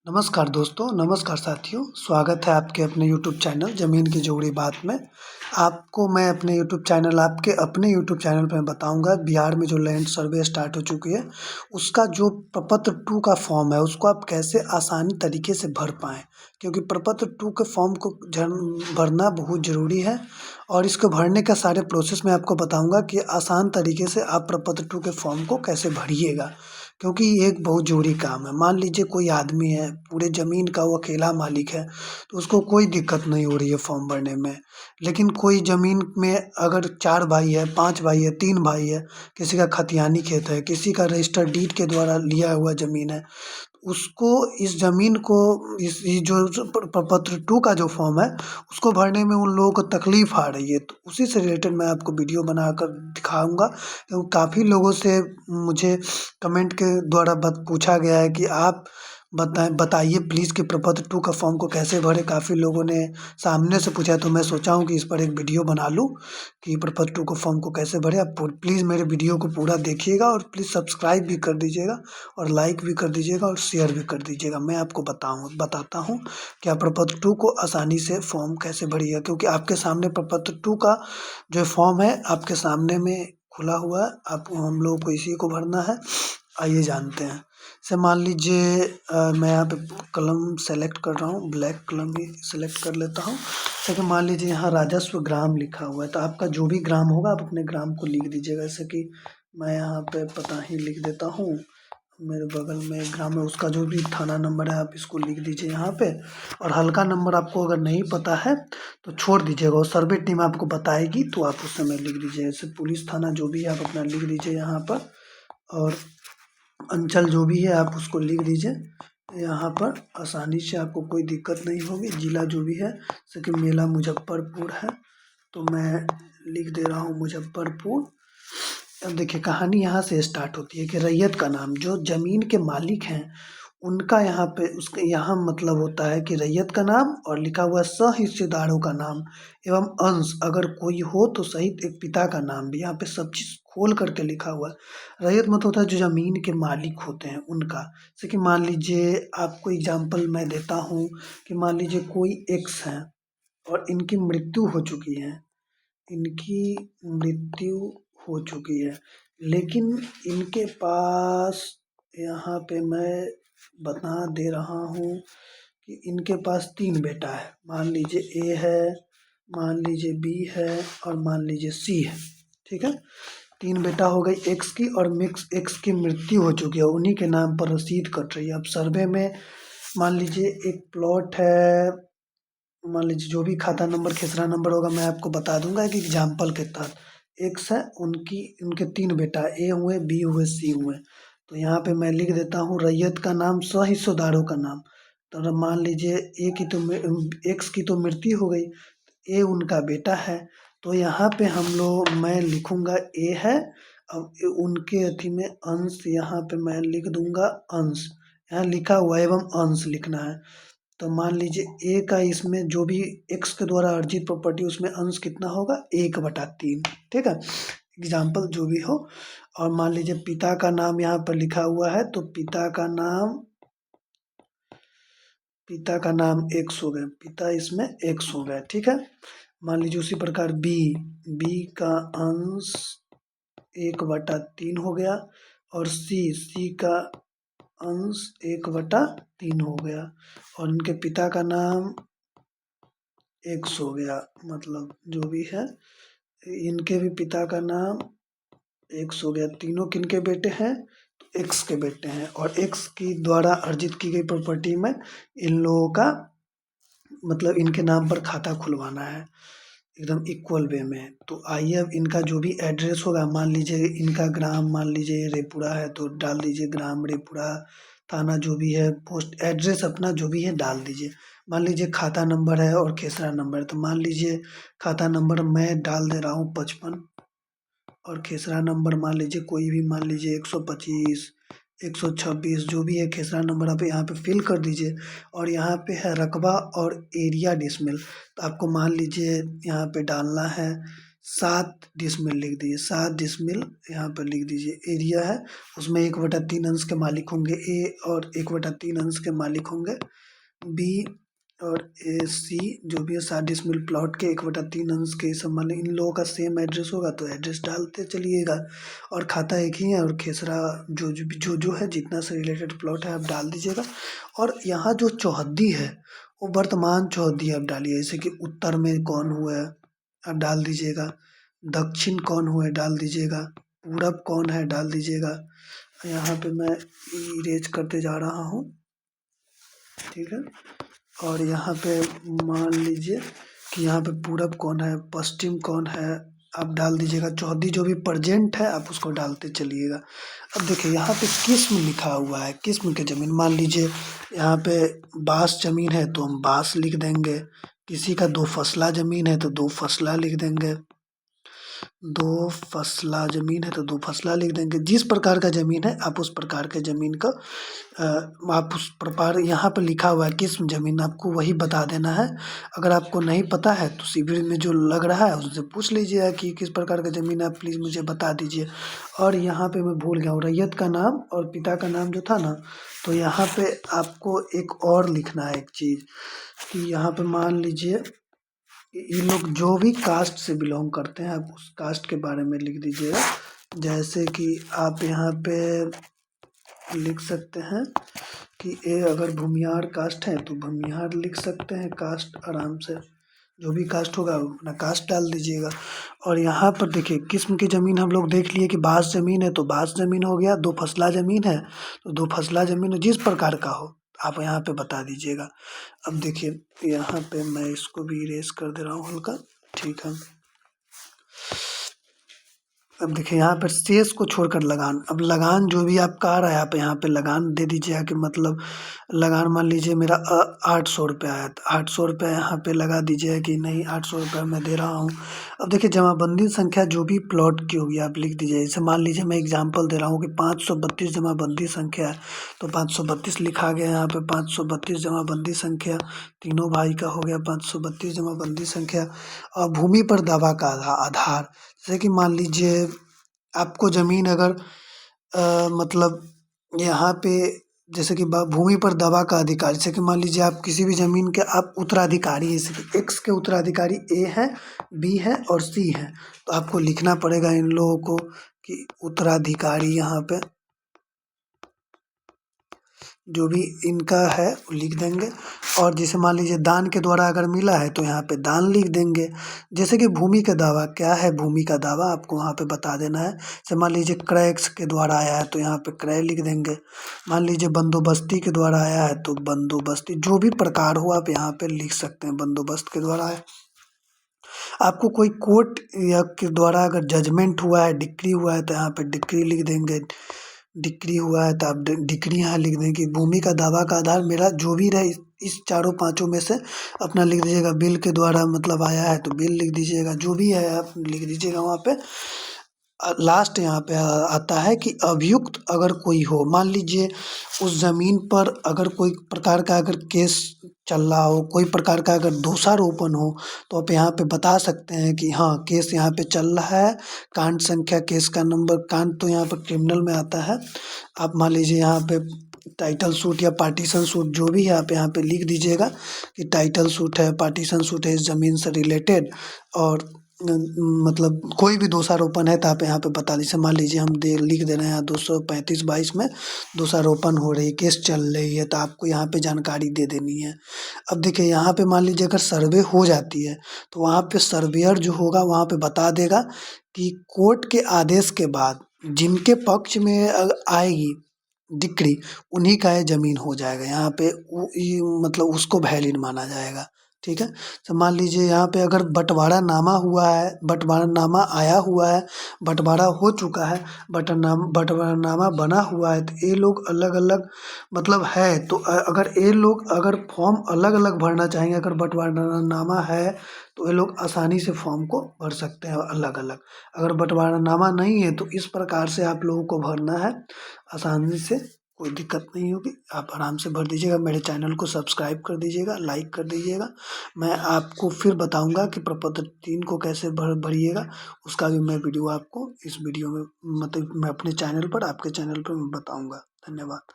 नमस्कार दोस्तों, नमस्कार साथियों, स्वागत है आपके अपने यूट्यूब चैनल ज़मीन की जोड़ी बात में। आपको मैं आपके अपने यूट्यूब चैनल पे बताऊँगा बिहार में जो लैंड सर्वे स्टार्ट हो चुकी है, उसका जो प्रपत्र 2 का फॉर्म है, उसको आप कैसे आसानी तरीके से भर पाएँ। क्योंकि प्रपत्र 2 के फॉर्म को भरना बहुत ज़रूरी है और इसको भरने का सारे प्रोसेस मैं आपको बताऊँगा कि आसान तरीके से आप प्रपत्र 2 के फॉर्म को कैसे भरिएगा। क्योंकि ये एक बहुत ज़रूरी काम है। मान लीजिए कोई आदमी है, पूरे ज़मीन का वो अकेला मालिक है, तो उसको कोई दिक्कत नहीं हो रही है फॉर्म भरने में। लेकिन कोई ज़मीन में अगर 4 भाई है, 5 भाई है, 3 भाई है, किसी का खतियानी खेत है, किसी का रजिस्टर्ड डीड के द्वारा लिया हुआ ज़मीन है, उसको इस ज़मीन को इस ये जो प्रपत्र 2 का जो फॉर्म है, उसको भरने में उन लोगों को तकलीफ़ आ रही है। तो उसी से रिलेटेड मैं आपको वीडियो बनाकर दिखाऊँगा। क्योंकि काफ़ी लोगों से मुझे कमेंट के द्वारा पूछा गया है कि आप बताइए प्लीज़ कि प्रपत्र 2 का फॉर्म को कैसे भरें। काफ़ी लोगों ने सामने से पूछा, तो मैं सोचा हूँ कि इस पर एक वीडियो बना लूँ कि प्रपत्र 2 को फॉर्म को कैसे भरें। आप प्लीज़ मेरे वीडियो को पूरा देखिएगा और प्लीज़ सब्सक्राइब भी कर दीजिएगा और लाइक भी कर दीजिएगा और शेयर भी कर दीजिएगा। मैं आपको बताता हूँ कि आप प्रपत्र 2 को आसानी से फॉर्म कैसे भरिएगा। क्योंकि आपके सामने प्रपत्र 2 का जो फॉर्म है आपके सामने में खुला हुआ है, आपको हम लोगों को इसी को भरना है। आइए जानते हैं। जैसे मान लीजिए मैं यहाँ पे कलम सेलेक्ट कर रहा हूँ, ब्लैक कलम ही सेलेक्ट कर लेता हूँ। जैसे कि मान लीजिए यहाँ राजस्व ग्राम लिखा हुआ है, तो आपका जो भी ग्राम होगा आप अपने ग्राम को लिख दीजिएगा। जैसे कि मैं यहाँ पे पता ही लिख देता हूँ, मेरे बगल में एक ग्राम है, उसका जो भी थाना नंबर है आप इसको लिख दीजिए यहाँ पे। और हल्का नंबर आपको अगर नहीं पता है तो छोड़ दीजिएगा, और सर्वे टीम आपको बताएगी तो आप उस समय लिख दीजिए। जैसे पुलिस थाना जो भी है आप अपना लिख दीजिए यहाँ पर, और अंचल जो भी है आप उसको लिख दीजिए यहाँ पर। आसानी से आपको कोई दिक्कत नहीं होगी। जिला जो भी है, जैसे कि मेला मुजफ्फरपुर है, तो मैं लिख दे रहा हूँ मुजफ्फरपुर। अब देखिए कहानी यहाँ से स्टार्ट होती है कि रैयत का नाम, जो ज़मीन के मालिक हैं उनका यहाँ पे उसके यहाँ मतलब होता है कि रैयत का नाम और लिखा हुआ सह-हिस्सेदारों का नाम एवं अंश अगर कोई हो तो सहित एक पिता का नाम भी। यहाँ पे सब चीज़ खोल करके लिखा हुआ है। रैयत मतलब होता है जो ज़मीन के मालिक होते हैं उनका। जैसे कि मान लीजिए आपको एग्ज़ाम्पल मैं देता हूँ कि मान लीजिए कोई एक्स हैं और इनकी मृत्यु हो चुकी है, इनकी मृत्यु हो चुकी है, लेकिन इनके पास यहाँ पे मैं बता दे रहा हूँ कि इनके पास 3 बेटा है। मान लीजिए ए है, मान लीजिए बी है और मान लीजिए सी है, ठीक है। 3 बेटा हो गई एक्स की, और मिक्स एक्स की मृत्यु हो चुकी है, उन्हीं के नाम पर रसीद कट रही है। अब सर्वे में मान लीजिए एक प्लॉट है, मान लीजिए जो भी खाता नंबर खेसरा नंबर होगा मैं आपको बता दूंगा एक एग्जाम्पल के तहत। एक्स है, उनके 3 बेटा ए हुए, बी हुए, सी हुए। तो यहाँ पे मैं लिख देता हूँ रैयत का नाम सह-हिस्सेदारों का नाम। तो अब मान लीजिए एक्स की तो मृत्यु हो गई, ए उनका बेटा है, तो यहाँ पे मैं लिखूंगा ए है। अब उनके अथी में अंश, यहाँ पे मैं लिख दूंगा अंश। यहाँ लिखा हुआ है एवं अंश लिखना है। तो मान लीजिए ए का इसमें जो भी एक्स के द्वारा अर्जित प्रॉपर्टी उसमें अंश कितना होगा 1/3, ठीक है। एग्जाम्पल जो भी हो। और मान लीजिए पिता का नाम यहाँ पर लिखा हुआ है, तो पिता का नाम एक्स हो गया, पिता इसमें एक्स हो गया, ठीक है। मान लीजिए उसी प्रकार बी का अंश 1/3 हो गया, और सी का अंश 1/3 हो गया, और इनके पिता का नाम एक्स हो गया। मतलब जो भी है इनके भी पिता का नाम एक्स हो गया। तीनों किनके बेटे हैं, तो एक्स के बेटे हैं, और एक्स की द्वारा अर्जित की गई प्रॉपर्टी में इन लोगों का मतलब इनके नाम पर खाता खुलवाना है एकदम इक्वल वे में। तो आइए अब इनका जो भी एड्रेस होगा, मान लीजिए इनका ग्राम मान लीजिए रेपुरा है, तो डाल दीजिए ग्राम रेपुरा। थाना जो भी है, पोस्ट एड्रेस अपना जो भी है डाल दीजिए। मान लीजिए खाता नंबर है और खेसरा नंबर है, तो मान लीजिए खाता नंबर मैं डाल दे रहा हूँ 55, और खेसरा नंबर मान लीजिए कोई भी, मान लीजिए 125, 126 जो भी है खेसरा नंबर आप यहाँ पे फिल कर दीजिए। और यहाँ पे है रकबा और एरिया डिसमिल, तो आपको मान लीजिए यहाँ पे डालना है 7 डिसमिल लिख दीजिए, 7 डिसमिल यहाँ पर लिख दीजिए एरिया है। उसमें 1/3 अंश के मालिक होंगे ए और 1/3 अंश के मालिक होंगे बी और ए सी, जो भी है 7 डिसमिल प्लॉट के 1/3 अंश के सब मालिक। इन लोगों का सेम एड्रेस होगा तो एड्रेस डालते चलिएगा, और खाता एक ही है, और खेसरा जो है जितना से रिलेटेड प्लॉट है आप डाल दीजिएगा। और यहाँ जो चौहद्दी है वो वर्तमान चौहद्दी आप डालिए, जैसे कि उत्तर में कौन हुआ है आप डाल दीजिएगा, दक्षिण कौन हुआ है डाल दीजिएगा, पूरब कौन है डाल दीजिएगा। यहाँ पे मैं इरेज करते जा रहा हूँ, ठीक है। और यहाँ पे मान लीजिए कि यहाँ पे पूरब कौन है, पश्चिम कौन है, आप डाल दीजिएगा। चौहद्दी जो भी प्रेजेंट है आप उसको डालते चलिएगा। अब देखिए यहाँ पे किस्म लिखा हुआ है, किस्म की ज़मीन मान लीजिए यहाँ पे बास ज़मीन है तो हम बास लिख देंगे, किसी का 2 फसला ज़मीन है तो 2 फसला लिख देंगे, 2 फसला ज़मीन है तो 2 फसला लिख देंगे। जिस प्रकार का ज़मीन है आप उस प्रकार के ज़मीन का आप उस प्रकार यहाँ पे लिखा हुआ है किस्म ज़मीन, आपको वही बता देना है। अगर आपको नहीं पता है तो शिविर में जो लग रहा है उससे पूछ लीजिएगा कि किस प्रकार का ज़मीन है, आप प्लीज़ मुझे बता दीजिए। और यहाँ पे मैं भूल गया हूँ रैयत का नाम और पिता का नाम जो था ना, तो यहाँ पे आपको एक और लिखना है एक चीज़ कि यहाँ पे मान लीजिए ये लोग जो भी कास्ट से बिलोंग करते हैं आप उस कास्ट के बारे में लिख दीजिएगा। जैसे कि आप यहाँ पे लिख सकते हैं कि ए अगर भूमिहार कास्ट है तो भूमिहार लिख सकते हैं कास्ट आराम से, जो भी कास्ट होगा अपना कास्ट डाल दीजिएगा। और यहाँ पर देखिए किस्म की ज़मीन हम लोग देख लिए कि बास ज़मीन है तो बास ज़मीन हो गया, 2 फसला ज़मीन है तो 2 फसला ज़मीन जिस प्रकार का हो आप यहाँ पे बता दीजिएगा। अब देखिए यहाँ पे मैं इसको भी इरेज कर दे रहा हूँ हल्का, ठीक है। अब देखिए यहाँ पर शेष को छोड़कर लगान, अब लगान जो भी आपका आ रहा है आप यहाँ पे लगान दे दीजिएगा कि मतलब लगान मान लीजिए मेरा 800 रुपये आया तो 800 रुपये यहाँ पे लगा दीजिएगा कि नहीं 800 रुपये मैं दे रहा हूँ। अब देखिए जमाबंदी संख्या जो भी प्लॉट की होगी आप लिख दीजिए। जैसे मान लीजिए मैं एग्जांपल दे रहा हूँ कि 532 जमाबंदी संख्या है तो 532 लिखा गया यहाँ पे, 532 जमाबंदी संख्या तीनों भाई का हो गया 532 जमाबंदी संख्या। और भूमि पर दावा का आधार, जैसे कि मान लीजिए आपको ज़मीन अगर मतलब यहाँ पे जैसे कि भूमि पर दावा का अधिकार, जैसे कि मान लीजिए आप किसी भी ज़मीन के आप उत्तराधिकारी, जैसे कि एक्स के उत्तराधिकारी ए हैं, बी हैं और सी हैं, तो आपको लिखना पड़ेगा इन लोगों को कि उत्तराधिकारी यहाँ पे जो भी इनका है वो लिख देंगे। और जैसे मान लीजिए दान के द्वारा अगर मिला है तो यहाँ पे दान लिख देंगे। जैसे कि भूमि का दावा क्या है, भूमि का दावा आपको वहाँ पे बता देना है। जैसे मान लीजिए क्रय के द्वारा आया है तो यहाँ पे क्रय लिख देंगे। मान लीजिए बंदोबस्ती के द्वारा आया है तो बंदोबस्ती, जो भी प्रकार हो आप यहाँ पे लिख सकते हैं। बंदोबस्त के द्वारा आया, आपको कोई कोर्ट या के द्वारा अगर जजमेंट हुआ है, डिक्री हुआ है तो यहाँ पे डिक्री लिख देंगे। डिक्री हुआ है तो आप डिक्री यहाँ लिख दें कि भूमि का दावा का आधार मेरा जो भी रहे इस चारों पाँचों में से अपना लिख दीजिएगा। बिल के द्वारा मतलब आया है तो बिल लिख दीजिएगा, जो भी है आप लिख दीजिएगा वहाँ पे। लास्ट यहाँ पे आता है कि अभियुक्त अगर कोई हो, मान लीजिए उस ज़मीन पर अगर कोई प्रकार का अगर केस चल रहा हो, कोई प्रकार का अगर दोषारोपण हो तो आप यहाँ पे बता सकते हैं कि हाँ केस यहाँ पे चल रहा है, कांड संख्या, केस का नंबर, कांड तो यहाँ पर क्रिमिनल में आता है। आप मान लीजिए यहाँ पे टाइटल सूट या पार्टीशन सूट जो भी है आप यहाँ पे लिख दीजिएगा कि टाइटल सूट है, पार्टीशन सूट है इस ज़मीन से रिलेटेड। और मतलब कोई भी दोषारोपण है तो आप यहाँ पे बता दीजिए। मान लीजिए हम लिख दे रहे हैं 235/22 में दोषारोपण हो रही, केस चल रही है, तो आपको यहाँ पे जानकारी दे देनी है। अब देखिए यहाँ पे मान लीजिए अगर सर्वे हो जाती है तो वहाँ पे सर्वेयर जो होगा वहाँ पे बता देगा कि कोर्ट के आदेश के बाद जिनके पक्ष में आएगी डिक्री उन्हीं का ये ज़मीन हो जाएगा। यहाँ पे मतलब उसको वैलिड माना जाएगा, ठीक है। तो मान लीजिए यहाँ पे अगर बँटवारा नामा हुआ है, बँटवारा नामा आया हुआ है, बँटवारा हो चुका है, बँटवारा नामा बना हुआ है, तो ये लोग अलग-अलग मतलब है तो अगर ये लोग अगर फॉर्म अलग-अलग भरना चाहेंगे, अगर बँटवारा नामा है तो ये लोग आसानी से फॉर्म को भर सकते हैं अलग-अलग। अगर बँटवारा नामा नहीं है तो इस प्रकार से आप लोगों को भरना है, आसानी से कोई दिक्कत नहीं होगी, आप आराम से भर दीजिएगा। मेरे चैनल को सब्सक्राइब कर दीजिएगा, लाइक कर दीजिएगा। मैं आपको फिर बताऊँगा कि प्रपत्र 3 को कैसे भरिएगा, उसका भी मैं वीडियो आपको इस वीडियो में मतलब मैं अपने चैनल पर, आपके चैनल पर मैं बताऊँगा। धन्यवाद।